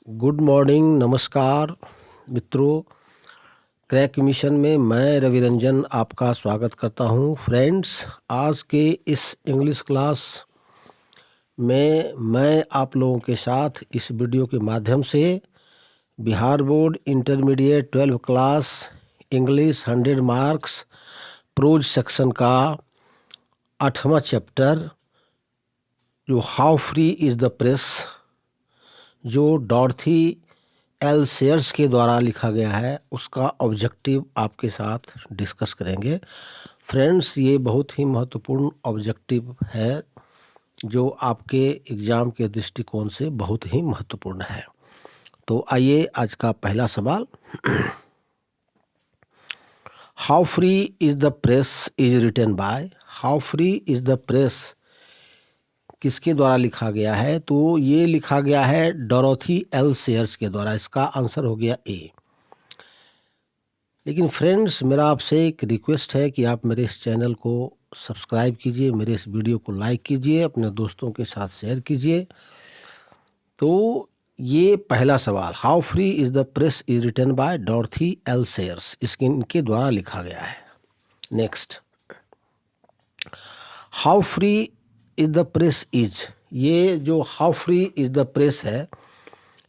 Good morning, नमस्कार मित्रों। Crack mission में मैं रवि रंजन आपका स्वागत करता हूं। फ्रेंड्स, आज के इस इंग्लिश क्लास में मैं आप लोगों के साथ इस वीडियो के माध्यम से Bihar board intermediate 12 class English 100 marks pros section का 8वां चैप्टर जो how free is the press, जो डॉर्थी एल सेयर्स के द्वारा लिखा गया है, उसका ऑब्जेक्टिव आपके साथ डिस्कस करेंगे। फ्रेंड्स, ये बहुत ही महत्वपूर्ण ऑब्जेक्टिव है जो आपके एग्ज़ाम के दृष्टिकोण से बहुत ही महत्वपूर्ण है। तो आइए आज का पहला सवाल, how free is the press is written by. How free is the press किसके द्वारा लिखा गया है? तो ये लिखा गया है डोरोथी एल सेयर्स के द्वारा। इसका आंसर हो गया ए। लेकिन फ्रेंड्स, मेरा आपसे एक रिक्वेस्ट है कि आप मेरे इस चैनल को सब्सक्राइब कीजिए, मेरे इस वीडियो को लाइक कीजिए, अपने दोस्तों के साथ शेयर कीजिए। तो ये पहला सवाल, how free is the press is written by Dorothy L Sayers, इनके द्वारा लिखा गया है। Next, how free is the press is, ये जो how free is the press है,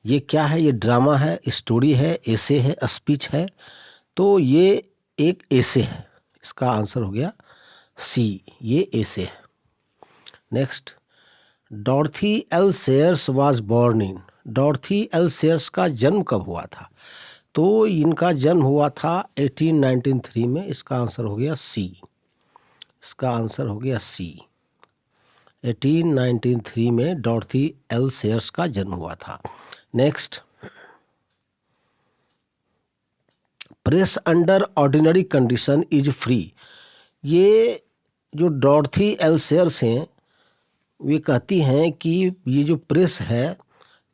ये क्या है? ये ड्रामा है, स्टोरी है, एसे है, स्पीच है। तो ये एक एसे है। इसका आंसर हो गया सी, ये एसे है। Next, Dorothy L Sayers was born in. Dorothy L Sayers का जन्म कब हुआ था? तो इनका जन्म हुआ था 1893 में। इसका आंसर हो गया सी। इसका आंसर हो गया सी। 1893 में डॉर्थी एल सेयर्स का जन्म हुआ था। Next, press under ordinary condition is free. ये जो डॉर्थी एल सेयर्स हैं, वे कहती हैं कि ये जो प्रेस है,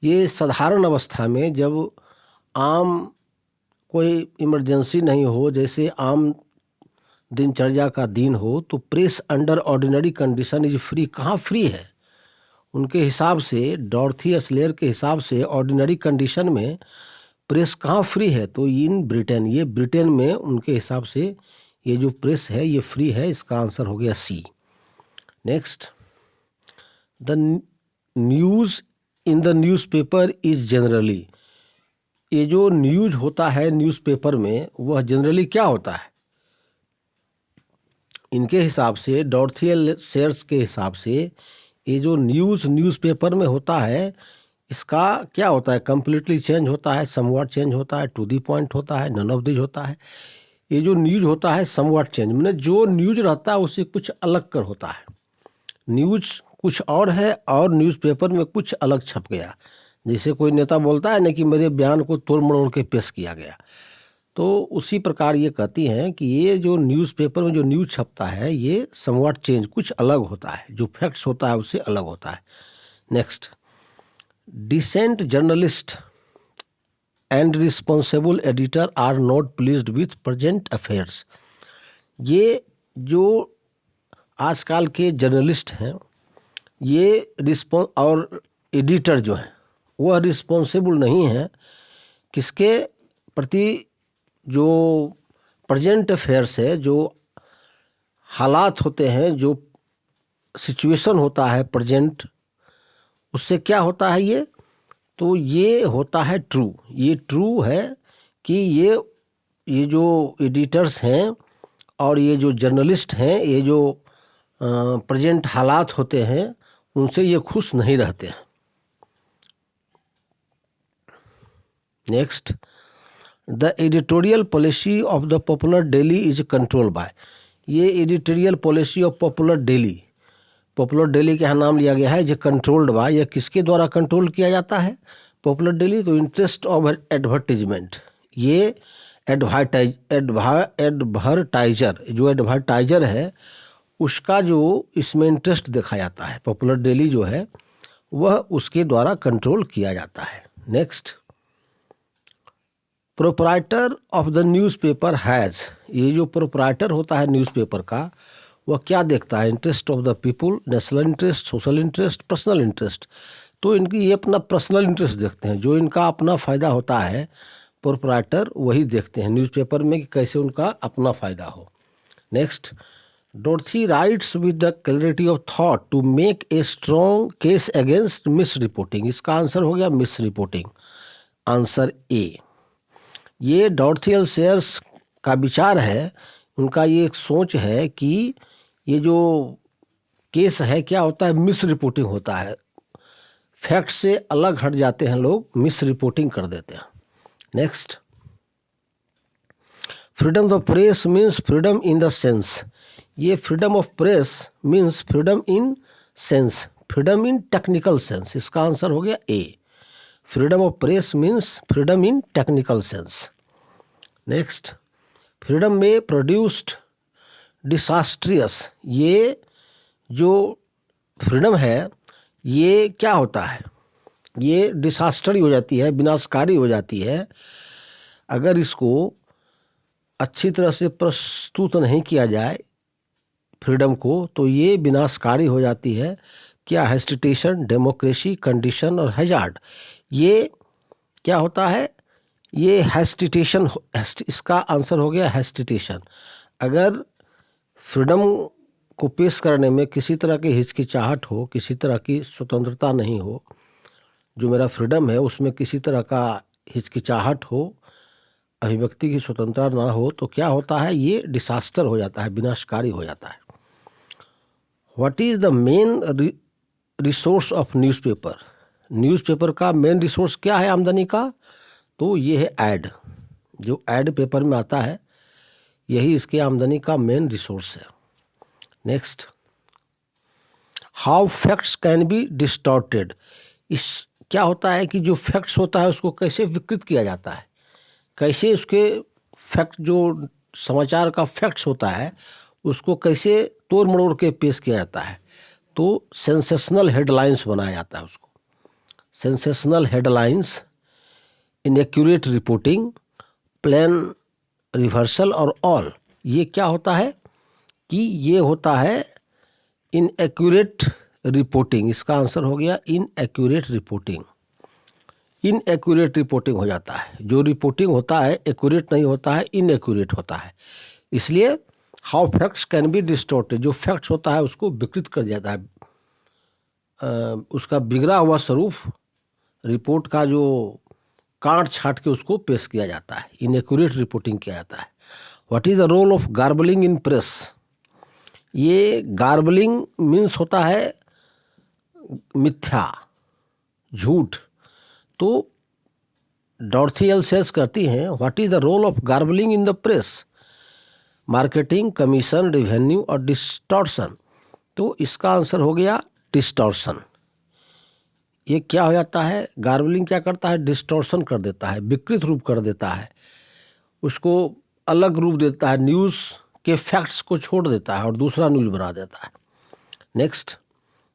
ये साधारण अवस्था में, जब आम कोई इमरजेंसी नहीं हो, जैसे आम दिनचर्या का दिन हो, तो press under ordinary condition is free. कहाँ फ्री है? उनके हिसाब से, डॉर्थी एस्लेयर के हिसाब से, ऑर्डिनरी कंडीशन में प्रेस कहाँ फ्री है? तो इन ब्रिटेन, ये ब्रिटेन में उनके हिसाब से ये जो प्रेस है ये फ्री है। इसका आंसर हो गया C. Next, the news in the newspaper is generally. ये जो न्यूज़ होता है न्यूज़पेपर में, वह जनरली क्या होता है? इनके हिसाब से, डॉर्थी एल सेयर्स के हिसाब से, ये जो न्यूज़पेपर में होता है, इसका क्या होता है? कंप्लीटली चेंज होता है, समवॉट चेंज होता है, टू दी पॉइंट होता है, नन ऑफ दिस होता है। ये जो न्यूज़ होता है समवॉट चेंज, मैंने जो न्यूज़ रहता है उससे कुछ अलग कर होता है। न्यूज़ कुछ और है और न्यूज़पेपर में कुछ अलग छप गया। जैसे कोई नेता बोलता है ना कि मेरे बयान को तोड़ मरोड़ के पेश किया गया, तो उसी प्रकार ये कहती हैं कि ये जो न्यूज़पेपर में जो न्यूज़ छपता है, ये समवॉट चेंज, कुछ अलग होता है, जो फैक्ट्स होता है उससे अलग होता है। Next, decent journalist and responsible editor are not pleased with present affairs. ये जो आजकल के जर्नलिस्ट हैं, ये और एडिटर जो हैं, वह रिस्पॉन्सिबल नहीं है किसके प्रति? जो प्रेजेंट अफेयर्स है, जो हालात होते हैं, जो सिचुएशन होता है प्रेजेंट, उससे क्या होता है ये? तो ये होता है ट्रू। ये ट्रू है कि ये जो एडिटर्स हैं और ये जो जर्नलिस्ट हैं, ये जो प्रेजेंट हालात होते हैं, उनसे ये खुश नहीं रहते हैं। Next, the editorial policy of the popular daily is control by. ये editorial policy of popular daily, popular daily के यहाँ नाम लिया गया है, जो कंट्रोल्ड बाय, यह किसके द्वारा कंट्रोल किया जाता है? Popular daily. तो इंटरेस्ट ऑफ एडवर्टीजमेंट, ये एडवर्टाइजर, जो एडवर्टाइजर है उसका जो इसमें इंटरेस्ट देखा जाता है, पॉपुलर डेली जो है वह उसके द्वारा कंट्रोल किया जाता है। Next, proprietor of the newspaper has. ये जो प्रोपराइटर होता है न्यूज़पेपर का, वह क्या देखता है? Interest of the people, national interest, social interest, personal interest. तो इनकी ये अपना पर्सनल इंटरेस्ट देखते हैं, जो इनका अपना फ़ायदा होता है प्रोप्राइटर वही देखते हैं न्यूज़पेपर में कि कैसे उनका अपना फ़ायदा हो। Next, Dorothy writes with the clarity of thought to make a strong case against misreporting. इसका आंसर हो गया मिस रिपोर्टिंग, आंसर ए। ये डॉर्थी एल सेयर्स का विचार है, उनका ये एक सोच है कि ये जो केस है क्या होता है, मिस रिपोर्टिंग होता है, फैक्ट से अलग हट जाते हैं लोग, मिस रिपोर्टिंग कर देते हैं। Next, freedom of press means freedom in the sense. ये freedom of press means freedom in sense, freedom in technical sense. इसका आंसर हो गया A, freedom of press means freedom in technical sense. Next, freedom में produced disastrous. ये जो freedom है ये क्या होता है, ये डिसास्टरी हो जाती है, विनाशकारी हो जाती है अगर इसको अच्छी तरह से प्रस्तुत नहीं किया जाए फ्रीडम को, तो ये विनाशकारी हो जाती है। क्या, हेस्टिटेशन, डेमोक्रेसी, कंडीशन और हैजार्ड। ये क्या होता है, ये हेस्टिटेशन, इसका आंसर हो गया हेस्टिटेशन। अगर फ्रीडम को पेश करने में किसी तरह की हिचकिचाहट हो, किसी तरह की स्वतंत्रता नहीं हो, जो मेरा फ्रीडम है उसमें किसी तरह का हिचकिचाहट हो, अभिव्यक्ति की स्वतंत्रता ना हो, तो क्या होता है, ये डिसास्टर हो जाता है, विनाशकारी हो जाता है। What is the main resource of newspaper. Newspaper का मेन रिसोर्स क्या है आमदनी का, तो ये है ऐड। जो ऐड पेपर में आता है यही इसके आमदनी का मेन रिसोर्स है। Next, how facts can be distorted. इस क्या होता है कि जो फैक्ट्स होता है उसको कैसे विकृत किया जाता है, कैसे उसके फैक्ट, जो समाचार का फैक्ट्स होता है उसको कैसे तोड़ मरोड़ के पेश किया जाता है, तो सेंसेशनल हेडलाइंस बनाया जाता है उसको। Sensational headlines, inaccurate reporting, plain reversal और ऑल। ये क्या होता है कि ये होता है इनएक्यूरेट रिपोर्टिंग। इसका आंसर हो गया इनएक्यूरेट रिपोर्टिंग। इनएक्यूरेट रिपोर्टिंग हो जाता है, जो रिपोर्टिंग होता है एक्यूरेट नहीं होता है, इनएक्यूरेट होता है। इसलिए how facts can be distorted, जो फैक्ट्स होता है उसको विकृत कर जाता है, उसका बिगड़ा हुआ स्वरूप रिपोर्ट का जो काट छाट के उसको पेश किया जाता है, इनएक्यूरेट रिपोर्टिंग किया जाता है। What is the role of garbling in press. ये गार्बलिंग मीन्स होता है मिथ्या, झूठ। तो डॉर्थी एल सेयर्स कहती हैं, what is the role of garbling in the press, marketing, commission, revenue और डिस्टॉर्शन। तो इसका आंसर हो गया डिस्टॉर्शन। ये क्या हो जाता है, गार्बलिंग क्या करता है, डिस्टॉर्शन कर देता है, विकृत रूप कर देता है, उसको अलग रूप देता है, न्यूज़ के फैक्ट्स को छोड़ देता है और दूसरा न्यूज़ बना देता है। Next,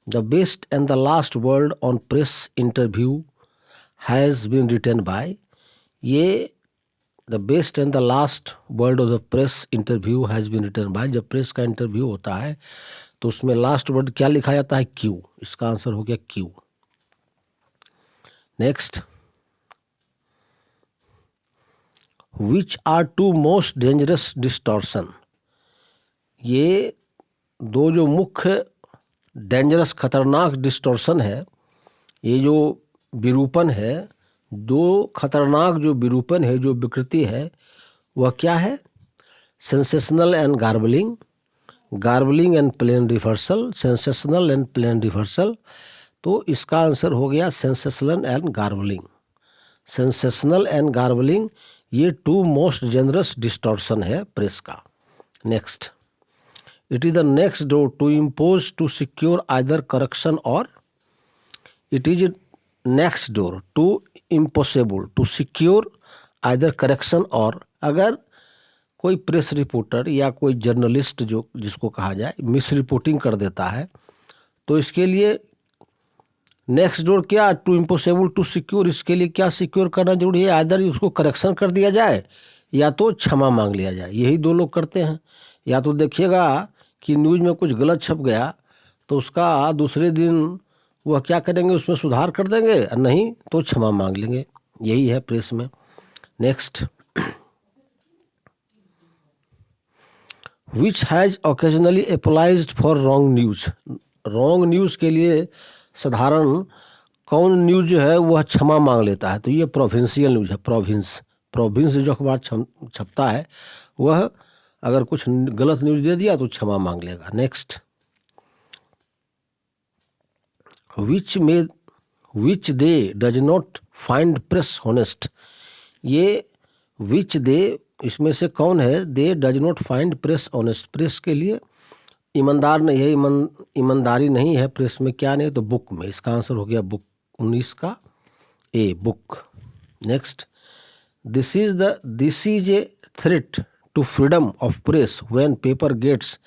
the best and the last word on press interview has been written by. ये the best and the last word of the press interview has been written by. जब प्रेस का इंटरव्यू होता है तो उसमें लास्ट वर्ड क्या लिखा जाता है, क्यू। इसका आंसर हो गया Q. Next, which are two most dangerous distortion. ये दो जो मुख्य डेंजरस खतरनाक डिस्टॉर्शन है, ये जो विरूपण है, दो खतरनाक जो विरूपण है, जो विकृति है, वह क्या है, sensational and garbling, garbling and plain reversal, sensational and plain reversal. तो इसका आंसर हो गया sensational and garbling. Sensational and garbling ये टू मोस्ट डेंजरस डिस्टॉर्शन है प्रेस का। Next, it is the next door to impose to secure either correction or, it is next door to impossible to secure either correction or. अगर कोई press reporter या कोई journalist जो जिसको कहा जाए मिस रिपोर्टिंग कर देता है, तो इसके लिए नेक्स्ट डोर क्या, टू इम्पॉसिबल टू सिक्योर, इसके लिए क्या सिक्योर करना जरूरी है, आइदर उसको करेक्शन कर दिया जाए या तो क्षमा मांग लिया जाए। यही दो लोग करते हैं। या तो देखिएगा कि न्यूज़ में कुछ गलत छप गया तो उसका दूसरे दिन वह क्या करेंगे, उसमें सुधार कर देंगे, और नहीं तो क्षमा मांग लेंगे। यही है प्रेस में। Next, which has occasionally applied for wrong news. Wrong news के लिए साधारण कौन न्यूज़ जो है वह क्षमा मांग लेता है, तो ये प्रोविंशियल न्यूज़ है। प्रोविंस जो अखबार छपता है वह अगर कुछ गलत न्यूज़ दे दिया तो क्षमा मांग लेगा। Next, which they does not find press honest. ये विच दे इसमें से कौन है, दे does not find press honest, press के लिए ईमानदार नहीं है, ईमानदारी नहीं है प्रेस में। क्या नहीं, तो बुक में। इसका आंसर हो गया बुक, 19 का A, book. Next, this is a threat to freedom of press when paper gets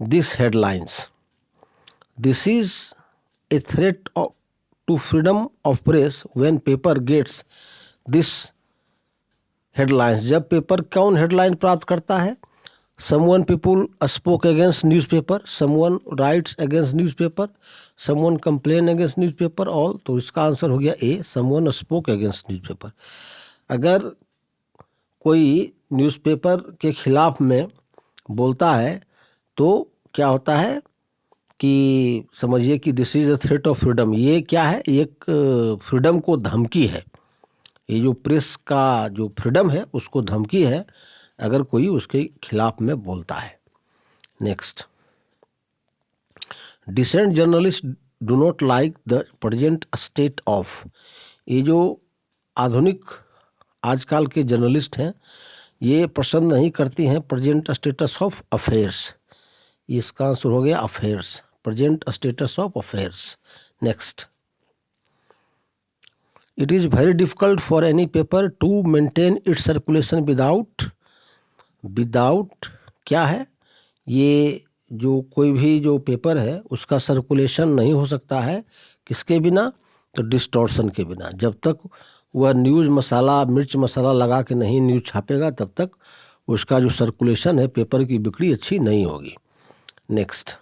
this headlines. This is a threat to freedom of press when paper gets this headlines. जब paper कौन headline प्राप्त करता है, someone people spoke against newspaper, someone writes against newspaper, someone complain against newspaper, all। तो इसका answer हो गया ए, someone spoke against newspaper। अगर कोई न्यूज़पेपर के खिलाफ में बोलता है तो क्या होता है कि समझिए कि this is a threat of freedom. ये क्या है, एक फ्रीडम को धमकी है। ये जो प्रेस का जो फ्रीडम है उसको धमकी है अगर कोई उसके खिलाफ में बोलता है। Next, decent journalist do not like the present state of. ये जो आधुनिक आजकल के जर्नलिस्ट हैं ये पसंद नहीं करती हैं प्रेजेंट स्टेटस ऑफ अफेयर्स। इसका आंसर हो गया affairs, present status of affairs. Next, it is very difficult for any paper two maintain its circulation without क्या है, ये जो कोई भी जो पेपर है उसका सर्कुलेशन नहीं हो सकता है किसके बिना, तो डिस्टॉर्शन के बिना। जब तक वह न्यूज़ मसाला मिर्च मसाला लगा के नहीं न्यूज़ छापेगा तब तक उसका जो सर्कुलेशन है पेपर की बिक्री अच्छी नहीं होगी। Next,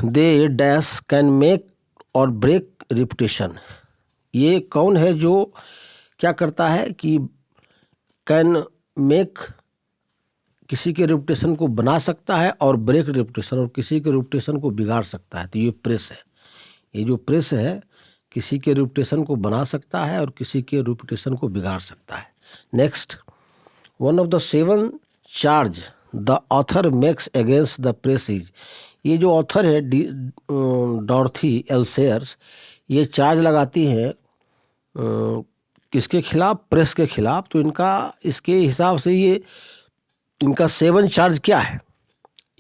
they dash can make और ब्रेक रिपुटेशन। ये कौन है जो क्या करता है कि कैन मेक किसी के रेपुटेशन को बना सकता है और ब्रेक रेपुटेशन, और किसी के रेपुटेशन को बिगाड़ सकता है, तो ये प्रेस है। ये जो प्रेस है किसी के रेपुटेशन को बना सकता है और किसी के रेपुटेशन को बिगाड़ सकता है। Next, one of the 7 charge the author makes against the press is. ये जो ऑथर है डॉर्थी एल सेयर्स, ये चार्ज लगाती है किसके खिलाफ, प्रेस के खिलाफ। तो इनका इसके हिसाब से ये इनका 7 चार्ज क्या है,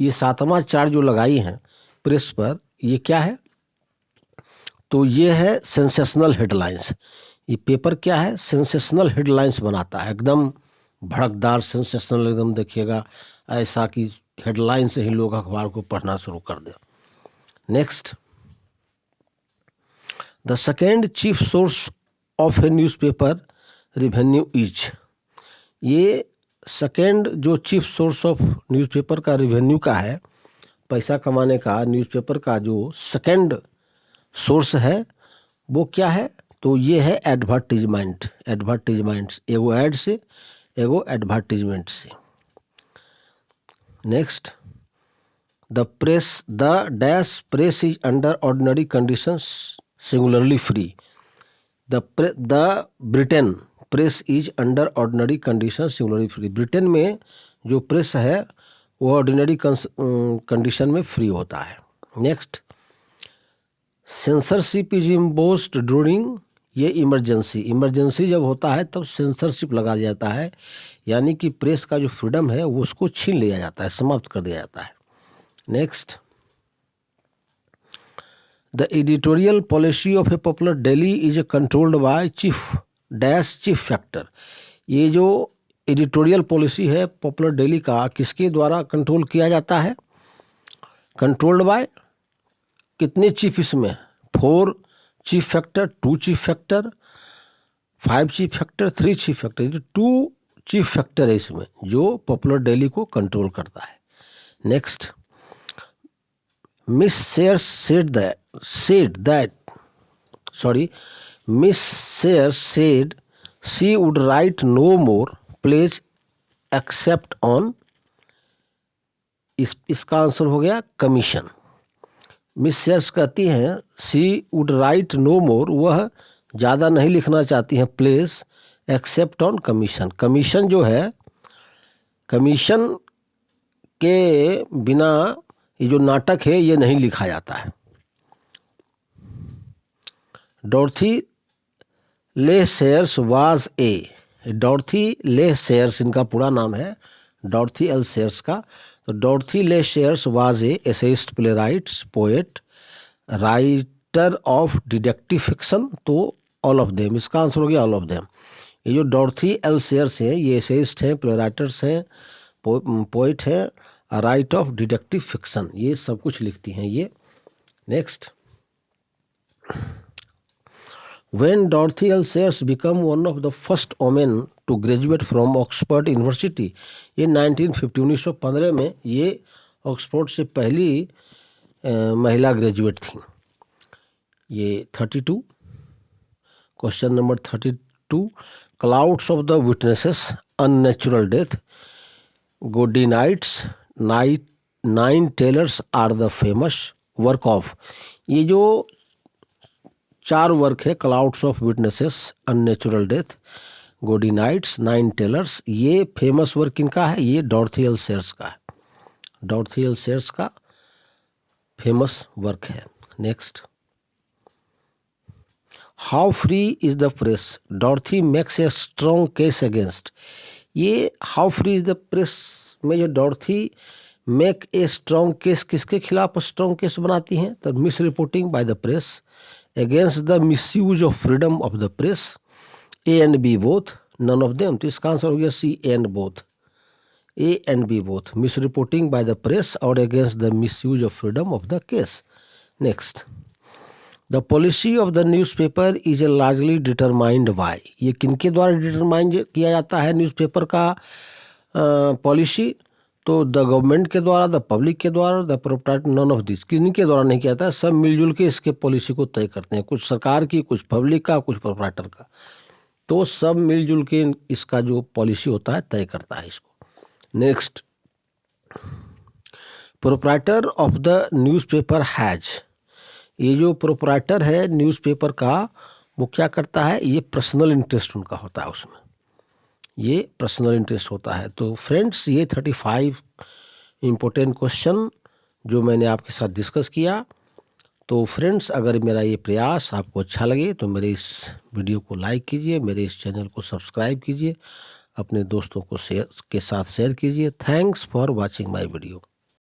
ये 7वां चार्ज जो लगाई हैं प्रेस पर, ये क्या है, तो ये है सेंसेशनल हेडलाइंस। ये पेपर क्या है, सेंसेशनल हेडलाइंस बनाता है, एकदम भड़कदार सेंसेशनल, एकदम देखिएगा ऐसा कि हेडलाइन से ही लोग अखबार को पढ़ना शुरू कर दें। Next, the second chief source of A newspaper revenue is. ये सेकेंड जो चीफ सोर्स ऑफ न्यूज़पेपर का रेवेन्यू का है, पैसा कमाने का न्यूज़पेपर का जो सेकेंड सोर्स है वो क्या है, तो ये है एडवर्टीजमेंट्स, एगो ऐड से एगो एडवर्टीजमेंट से। Next, the dash press is under ordinary conditions singularly free. The Britain press is under ordinary condition singularly free. Britain में जो प्रेस है वो ऑर्डिनरी कंडीशन में फ्री होता है। Next, censorship is imposed during, ये emergency जब होता है तब सेंसरशिप लगा जाता है, यानी कि प्रेस का जो फ्रीडम है वो उसको छीन लिया जाता है, समाप्त कर दिया जाता है। Next, the editorial policy of A popular daily is controlled by chief factor. ये जो एडिटोरियल पॉलिसी है पॉपुलर डेली का किसके द्वारा कंट्रोल किया जाता है, कंट्रोल्ड बाय कितने चीफ इसमें, 4 chief factor, 2 chief factor, 5 chief factor, 3 chief factor. जो 2 चीफ फैक्टर है इसमें जो पॉपुलर डेली को कंट्रोल करता है। Next, Miss Sayers said she would write no more plays except on, इसका आंसर हो गया कमीशन। मिस सेयर्स कहती हैं शी वुड राइट नो मोर, वह ज़्यादा नहीं लिखना चाहती हैं place except on commission. Commission जो है, कमीशन के बिना ये जो नाटक है ये नहीं लिखा जाता है। डॉर्थी L Sayers was डॉर्थी L shares इनका पूरा नाम है, डॉर्थी एल सेयर्स का। तो Dorothy L Sayers was essayist, playwrights, poet, writer of detective fiction. तो ऑल ऑफ देम, इसका आंसर हो गया ऑल ऑफ देम। ये जो डॉर्थी एल सेयर्स हैं ये एसेइस्ट हैं, प्लेराइटर्स हैं, पोएट हैं, राइट ऑफ डिटेक्टिव फिक्शन, ये सब कुछ लिखती हैं ये। Next, When Dorothy L. Sayers became one of the first women to graduate from Oxford University, ये 1915 में ये ऑक्सफोर्ड से पहली महिला ग्रेजुएट थी। ये 32, question number 32, clouds of the witnesses, unnatural death, gaudy nights, nine tailors are the famous work of. ये जो 4 वर्क है, clouds of witnesses, unnatural death, gaudy nights, 9 tailors, ये फेमस वर्क किनका है? ये डॉर्थी एल सेयर्स का है। Dorothy L Sayers का फेमस वर्क है। Next, how free is the press, Dorothy makes a strong case against. ये how free is the press में जो डॉर्थी मेक ए स्ट्रॉन्ग केस, किसके खिलाफ स्ट्रॉन्ग केस बनाती हैं? The miss reporting by the press, against the misuse of freedom of the press, A and B both, none of them। तो इसका answer हो गया C and both, A and B both, misreporting by the press और against the misuse of freedom of the case। Next, the policy of the newspaper is largely determined by, ये किनके द्वारा determine किया जाता है newspaper का policy? तो the government के द्वारा, द पब्लिक के द्वारा, the proprietor, none of this, किन्हीं के द्वारा नहीं किया जाता है, सब मिलजुल के इसके पॉलिसी को तय करते हैं, कुछ सरकार की, कुछ पब्लिक का, कुछ प्रोप्राइटर का। तो सब मिलजुल के इसका जो पॉलिसी होता है तय करता है इसको। Next, proprietor of the newspaper has, ये जो प्रोप्राइटर है न्यूज़पेपर का वो क्या करता है? ये पर्सनल इंटरेस्ट उनका होता है, उसमें ये पर्सनल इंटरेस्ट होता है। तो फ्रेंड्स, ये 35 इम्पोर्टेंट क्वेश्चन जो मैंने आपके साथ डिस्कस किया। तो फ्रेंड्स, अगर मेरा ये प्रयास आपको अच्छा लगे तो मेरे इस वीडियो को लाइक कीजिए, मेरे इस चैनल को सब्सक्राइब कीजिए, अपने दोस्तों को के साथ शेयर कीजिए। Thanks for watching my video.